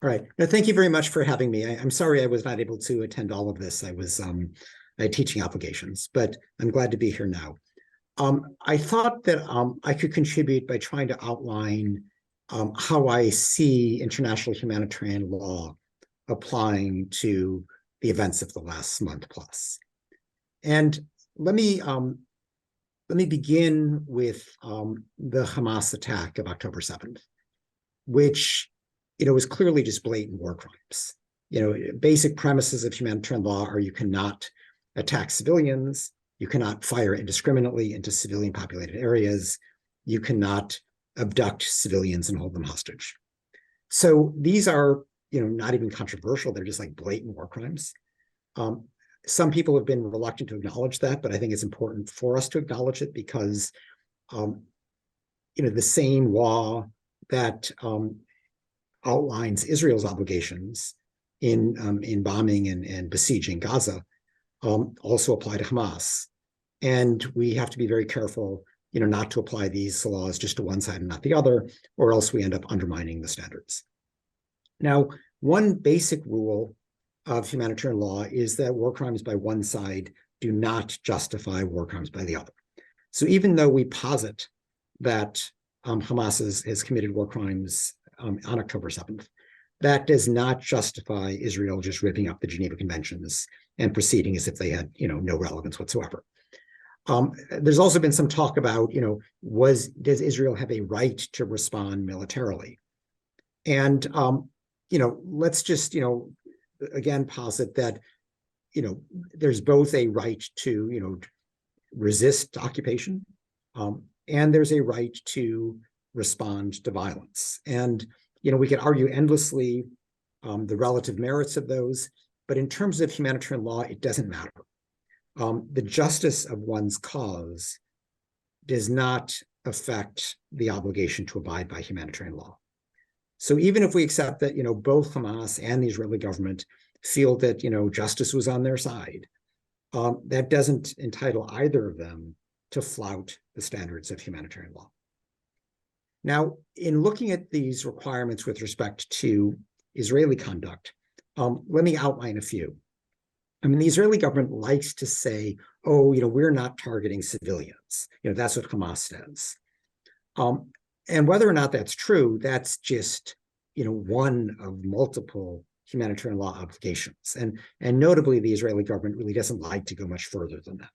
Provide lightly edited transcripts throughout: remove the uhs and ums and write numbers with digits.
All right. No, thank you very much for having me. I'm sorry I was not able to attend all of this. I had teaching obligations, but I'm glad to be here now. I thought that I could contribute by trying to outline how I see international humanitarian law applying to the events of the last month plus. And let me let me begin with the Hamas attack of October 7th, which was clearly just blatant war crimes. Basic premises of humanitarian law are you cannot attack civilians, you cannot fire indiscriminately into civilian populated areas, you cannot abduct civilians and hold them hostage. So these are, not even controversial. They're just like blatant war crimes. Some people have been reluctant to acknowledge that, but I think it's important for us to acknowledge it because, the same law that outlines Israel's obligations in bombing and besieging Gaza also apply to Hamas. And we have to be very careful, not to apply these laws just to one side and not the other, or else we end up undermining the standards. Now, one basic rule of humanitarian law is that war crimes by one side do not justify war crimes by the other. So even though we posit that Hamas has committed war crimes on October 7th, that does not justify Israel just ripping up the Geneva Conventions and proceeding as if they had, no relevance whatsoever. There's also been some talk about, does Israel have a right to respond militarily? And, let's just, again, posit that, there's both a right to, resist occupation, and there's a right to respond to violence. And, we could argue endlessly the relative merits of those, but in terms of humanitarian law, it doesn't matter. The justice of one's cause does not affect the obligation to abide by humanitarian law. So even if we accept that, both Hamas and the Israeli government feel that, justice was on their side, that doesn't entitle either of them to flout the standards of humanitarian law. Now, in looking at these requirements with respect to Israeli conduct, let me outline a few. The Israeli government likes to say, oh, we're not targeting civilians. That's what Hamas says. And whether or not that's true, that's just, one of multiple humanitarian law obligations. And notably, the Israeli government really doesn't like to go much further than that.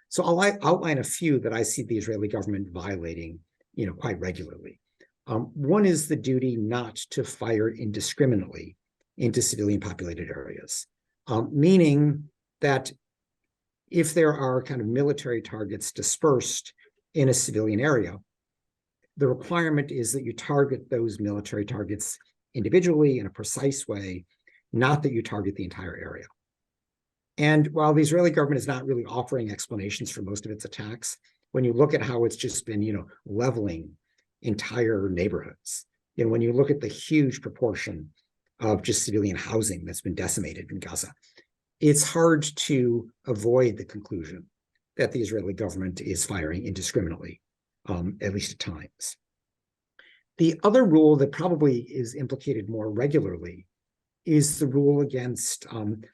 So I'll outline a few that I see the Israeli government violating, quite regularly. One is the duty not to fire indiscriminately into civilian populated areas, meaning that if there are kind of military targets dispersed in a civilian area, the requirement is that you target those military targets individually in a precise way, not that you target the entire area. And while the Israeli government is not really offering explanations for most of its attacks, when you look at how it's just been, leveling entire neighborhoods, when you look at the huge proportion of just civilian housing that's been decimated in Gaza, it's hard to avoid the conclusion that the Israeli government is firing indiscriminately, at least at times. The other rule that probably is implicated more regularly is the rule against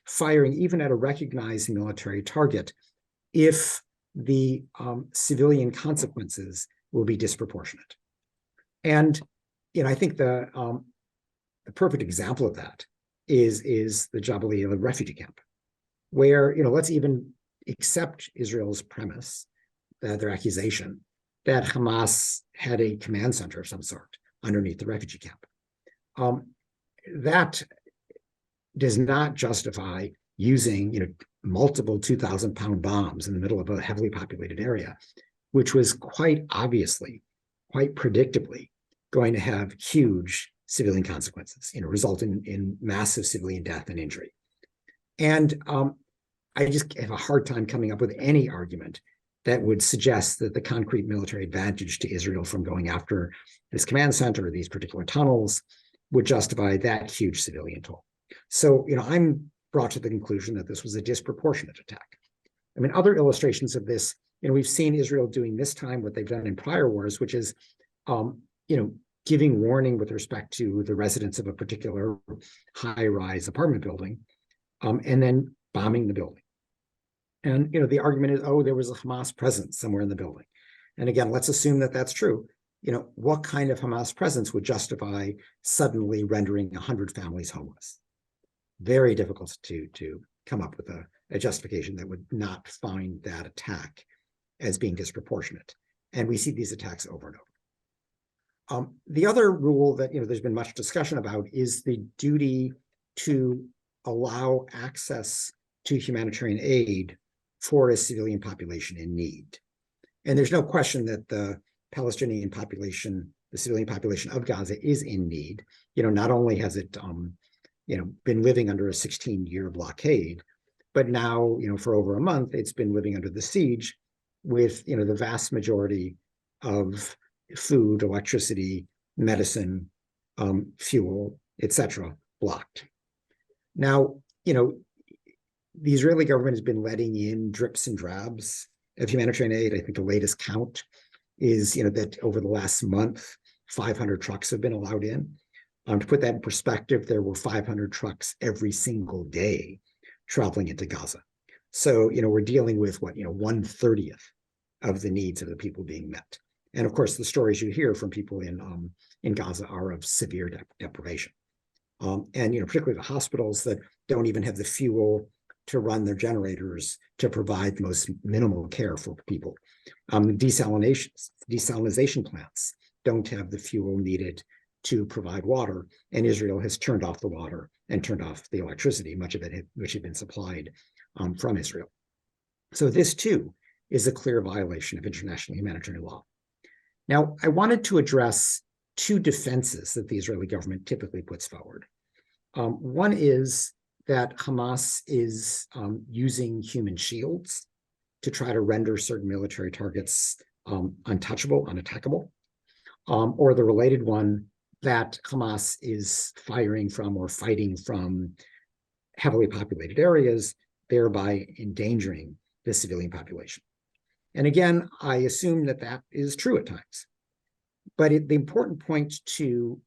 firing even at a recognized military target if the civilian consequences will be disproportionate. And I think the perfect example of that is the Jabalia refugee camp, where let's even accept Israel's premise, their accusation that Hamas had a command center of some sort underneath the refugee camp. That does not justify using multiple 2,000-pound bombs in the middle of a heavily populated area, which was quite obviously, quite predictably going to have huge civilian consequences, resulting in massive civilian death and injury. And I just have a hard time coming up with any argument that would suggest that the concrete military advantage to Israel from going after this command center or these particular tunnels would justify that huge civilian toll. So, I'm brought to the conclusion that this was a disproportionate attack. Other illustrations of this, we've seen Israel doing this time what they've done in prior wars, which is, giving warning with respect to the residents of a particular high-rise apartment building, and then bombing the building. And the argument is, oh, there was a Hamas presence somewhere in the building. And again, let's assume that that's true. What kind of Hamas presence would justify suddenly rendering 100 families homeless? Very difficult to come up with a justification that would not find that attack as being disproportionate. And we see these attacks over and over. The other rule that there's been much discussion about is the duty to allow access to humanitarian aid for a civilian population in need. And there's no question that the Palestinian population, the civilian population of Gaza, is in need. Not only has it been living under a 16-year blockade, but now, for over a month, it's been living under the siege with, the vast majority of food, electricity, medicine, fuel, etc., blocked. Now, the Israeli government has been letting in drips and drabs of humanitarian aid. I think the latest count is, that over the last month, 500 trucks have been allowed in. To put that in perspective, there were 500 trucks every single day traveling into Gaza. So, we're dealing with what, 1/30 of the needs of the people being met. And of course, the stories you hear from people in Gaza are of severe deprivation. And, particularly the hospitals that don't even have the fuel to run their generators to provide the most minimal care for people. Desalination plants don't have the fuel needed to provide water, and Israel has turned off the water and turned off the electricity, much of it which had been supplied from Israel. So this too is a clear violation of international humanitarian law. Now, I wanted to address two defenses that the Israeli government typically puts forward. One is that Hamas is using human shields to try to render certain military targets untouchable, unattackable, or the related one that Hamas is firing from or fighting from heavily populated areas, thereby endangering the civilian population. And again, I assume that that is true at times. But the important point to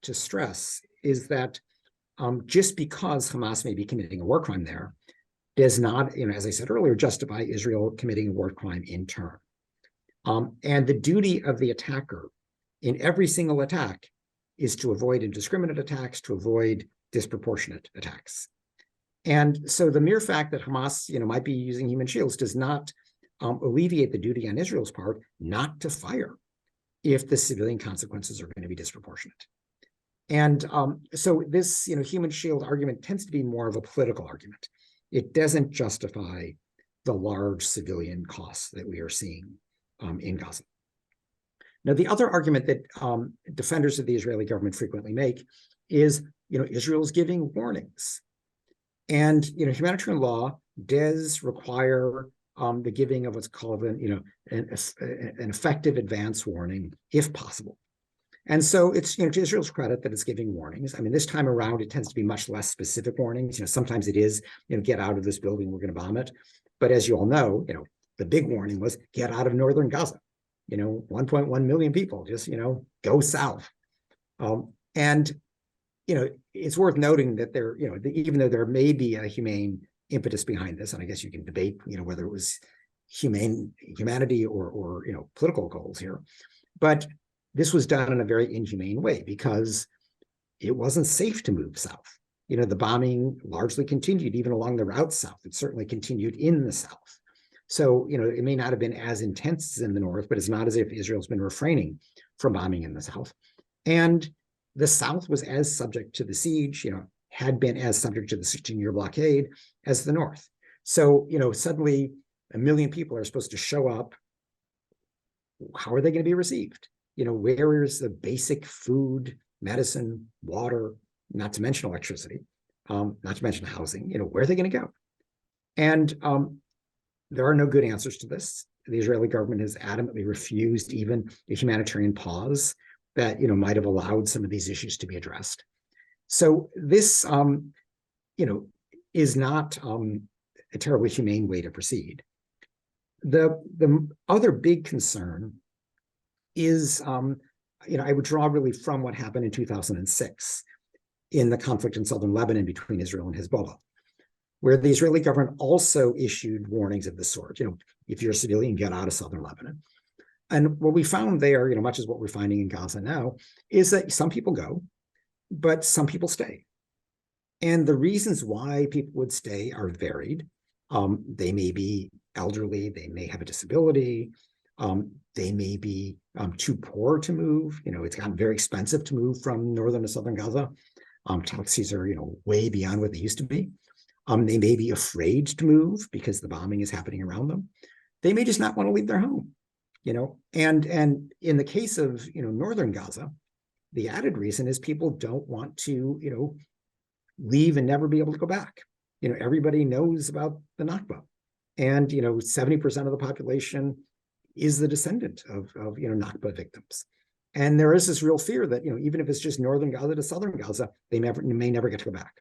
stress is that just because Hamas may be committing a war crime there does not, as I said earlier, justify Israel committing a war crime in turn. And the duty of the attacker in every single attack is to avoid indiscriminate attacks, to avoid disproportionate attacks. And so the mere fact that Hamas, might be using human shields does not alleviate the duty on Israel's part not to fire if the civilian consequences are going to be disproportionate. And so this, human shield argument tends to be more of a political argument. It doesn't justify the large civilian costs that we are seeing in Gaza. Now, the other argument that defenders of the Israeli government frequently make is, Israel's giving warnings. And, humanitarian law does require the giving of what's called an effective advance warning, if possible. And so it's, to Israel's credit that it's giving warnings. I mean, this time around, it tends to be much less specific warnings. Sometimes it is, get out of this building, we're going to bomb it. But as you all know, the big warning was get out of northern Gaza. 1.1 million people, just, go south. And, it's worth noting that there, even though there may be a humane impetus behind this, and I guess you can debate, whether it was humanity or political goals here, but this was done in a very inhumane way because it wasn't safe to move south. The bombing largely continued even along the route south. It certainly continued in the south. So, it may not have been as intense as in the north, but it's not as if Israel's been refraining from bombing in the south. And the south was as subject to the siege, had been as subject to the 16-year blockade as the north. So, suddenly 1 million people are supposed to show up. How are they going to be received? Where is the basic food, medicine, water, not to mention electricity, not to mention housing, where are they going to go? And there are no good answers to this. The Israeli government has adamantly refused even a humanitarian pause that, might have allowed some of these issues to be addressed. So this, is not a terribly humane way to proceed. The other big concern is I would draw really from what happened in 2006 in the conflict in southern Lebanon between Israel and Hezbollah, where the Israeli government also issued warnings of the sort. If you're a civilian, get out of southern Lebanon. And what we found there, much as what we're finding in Gaza now, is that some people go, but some people stay. And the reasons why people would stay are varied. They may be elderly, they may have a disability, they may be too poor to move. It's gotten very expensive to move from northern to southern Gaza. Taxis are, way beyond what they used to be. They may be afraid to move because the bombing is happening around them. They may just not want to leave their home. And in the case of northern Gaza, the added reason is people don't want to leave and never be able to go back. Everybody knows about the Nakba, and 70% of the population is the descendant of Nakba victims. And there is this real fear that even if it's just northern Gaza to southern Gaza, they may never get to go back.